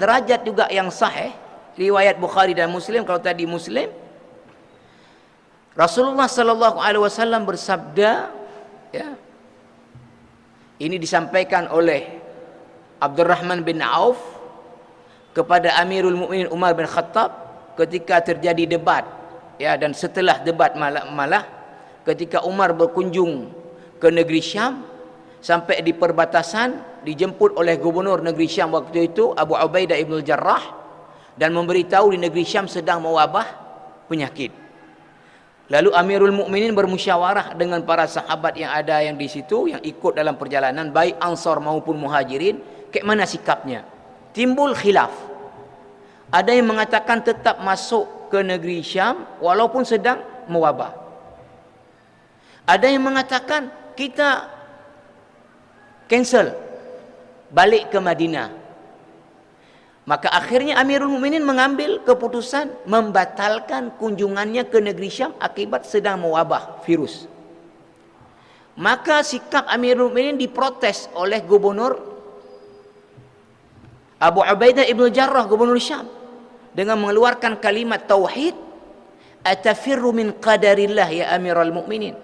derajat juga yang sahih, riwayat Bukhari dan Muslim. Kalau tadi Muslim, Rasulullah sallallahu alaihi wasallam bersabda, ya, ini disampaikan oleh Abdurrahman bin Auf kepada Amirul Mukminin Umar bin Khattab ketika terjadi debat, ya, dan setelah debat malah ketika Umar berkunjung ke negeri Syam, sampai di perbatasan dijemput oleh gubernur negeri Syam waktu itu Abu Ubaidah ibn Jarrah, dan memberitahu di negeri Syam sedang mewabah penyakit. Lalu Amirul Mukminin bermusyawarah dengan para sahabat yang ada yang di situ, yang ikut dalam perjalanan, baik Ansar maupun Muhajirin, kayak mana sikapnya. Timbul khilaf. Ada yang mengatakan tetap masuk ke negeri Syam walaupun sedang mewabah. Ada yang mengatakan kita cancel, balik ke Madinah. Maka akhirnya Amirul Mukminin mengambil keputusan membatalkan kunjungannya ke negeri Syam akibat sedang mewabah virus. Maka sikap Amirul Mukminin diprotes oleh gubernur Abu Ubaidah ibn Jarrah, gubernur Syam, dengan mengeluarkan kalimat tauhid, atafirru min qadarillah ya Amirul Mukminin.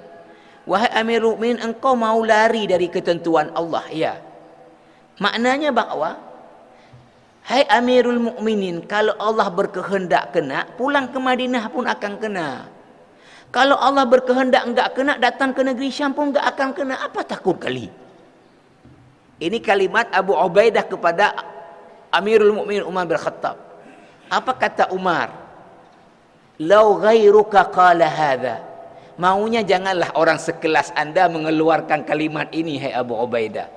Wahai Amirul Mukminin, engkau mau lari dari ketentuan Allah, ya. Maknanya bahwa, hai Amirul Mukminin, kalau Allah berkehendak kena, pulang ke Madinah pun akan kena. Kalau Allah berkehendak enggak kena, datang ke negeri Syam pun enggak akan kena. Apa takut kali? Ini kalimat Abu Ubaidah kepada Amirul Mukminin Umar bin Khattab. Apa kata Umar? Lau ghairuka qala hadza. Maunya janganlah orang sekelas anda mengeluarkan kalimat ini, hai Abu Ubaidah.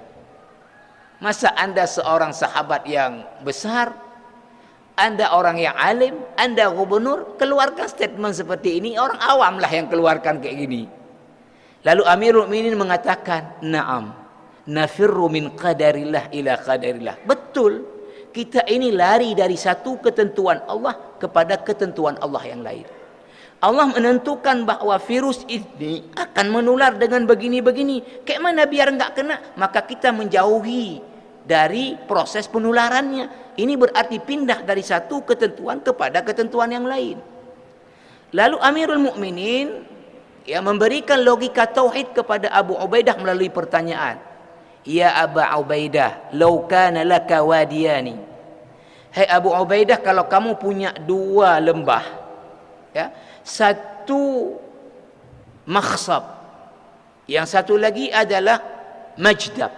Masa anda seorang sahabat yang besar, anda orang yang alim, anda gubernur, keluarkan statement seperti ini? Orang awam lah yang keluarkan kayak gini. Lalu Amirul Mukminin mengatakan, na'am, nafirru min qadarillah ila qadarillah. Betul, kita ini lari dari satu ketentuan Allah kepada ketentuan Allah yang lain. Allah menentukan bahwa virus ini akan menular dengan begini-begini. Kayak mana biar enggak kena? Maka kita menjauhi dari proses penularannya. Ini berarti pindah dari satu ketentuan kepada ketentuan yang lain. Lalu Amirul Mukminin, ya, memberikan logika tauhid kepada Abu Ubaidah melalui pertanyaan. Ya Abu Ubaidah, law kana laka wadiyani. Hai Abu Ubaidah, kalau kamu punya dua lembah, ya, satu makhsab, yang satu lagi adalah majdab,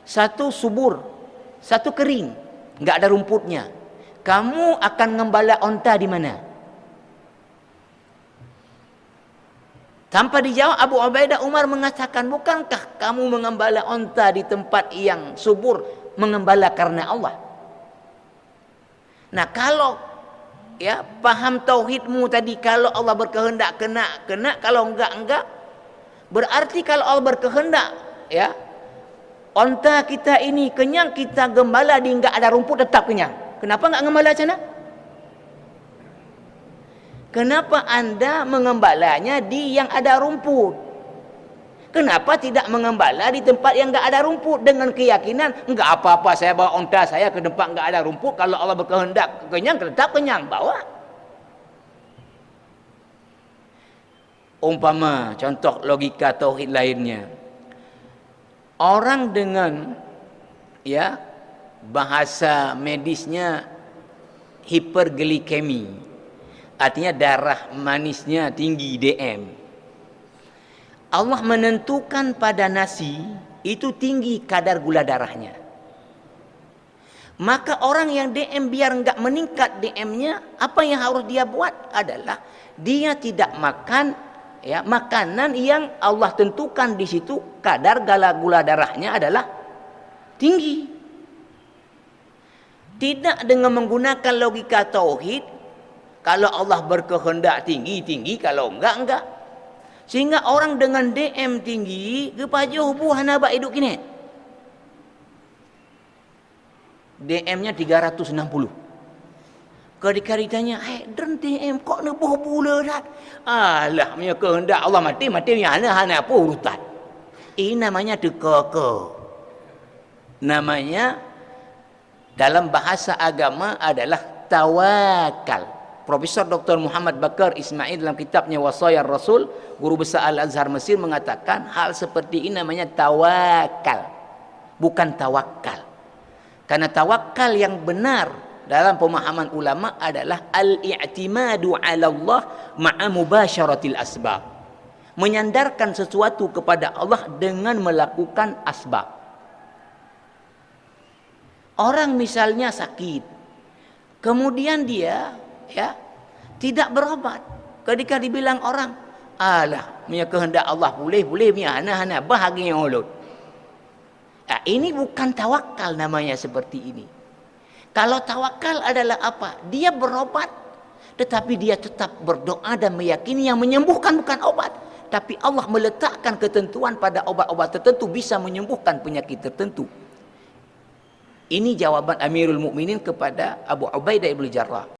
satu subur, satu kering, enggak ada rumputnya, kamu akan ngembala onta di mana? Tanpa dijawab Abu Ubaidah, Umar mengatakan, bukankah kamu mengembala onta di tempat yang subur, mengembala karena Allah? Nah, kalau, ya, paham tauhidmu tadi, kalau Allah berkehendak kena, kalau enggak. Berarti kalau Allah berkehendak, ya, onta kita ini kenyang, kita gembala di enggak ada rumput tetap kenyang. Kenapa enggak gembala sana? Kenapa Anda mengembalanya di yang ada rumput? Kenapa tidak mengembala di tempat yang enggak ada rumput dengan keyakinan enggak apa-apa, saya bawa onta saya ke tempat enggak ada rumput, kalau Allah berkehendak kenyang, tetap kenyang, bawa. Umpama contoh logika tauhid lainnya, orang dengan, ya, bahasa medisnya hiperglikemi, artinya darah manisnya tinggi, DM. Allah menentukan pada nasi itu tinggi kadar gula darahnya. Maka orang yang DM biar enggak meningkat DM-nya, apa yang harus dia buat adalah dia tidak makan, ya, makanan yang Allah tentukan di situ kadar gula darahnya adalah tinggi. Tidak dengan menggunakan logika tauhid, kalau Allah berkehendak tinggi, kalau enggak. Sehingga orang dengan DM tinggi, kepajuh buah nabak hidup kini. DM-nya 360. Ketika ditanya, dan DM kok nebuh bula dah? Alah, punya kehendak Allah mati yang hana apa urutan. Ini namanya dekaka. Namanya dalam bahasa agama adalah tawakal. Profesor Dr. Muhammad Bakar Ismail dalam kitabnya Wasaya Rasul, guru besar Al-Azhar Mesir, mengatakan hal seperti ini namanya tawakal, bukan tawakal. Karena tawakal yang benar dalam pemahaman ulama adalah al-i'timadu 'ala Allah ma'a mubasyaratil asbab. Menyandarkan sesuatu kepada Allah dengan melakukan asbab. Orang misalnya sakit, kemudian dia tidak berobat. Ketika dibilang orang, alah, punya kehendak Allah boleh punya hana bahagia ulun. Nah, ini bukan tawakal namanya seperti ini. Kalau tawakal adalah apa? Dia berobat, tetapi dia tetap berdoa dan meyakini yang menyembuhkan bukan obat, tapi Allah meletakkan ketentuan pada obat-obat tertentu bisa menyembuhkan penyakit tertentu. Ini jawaban Amirul Mukminin kepada Abu Ubaidah ibn Jarrah.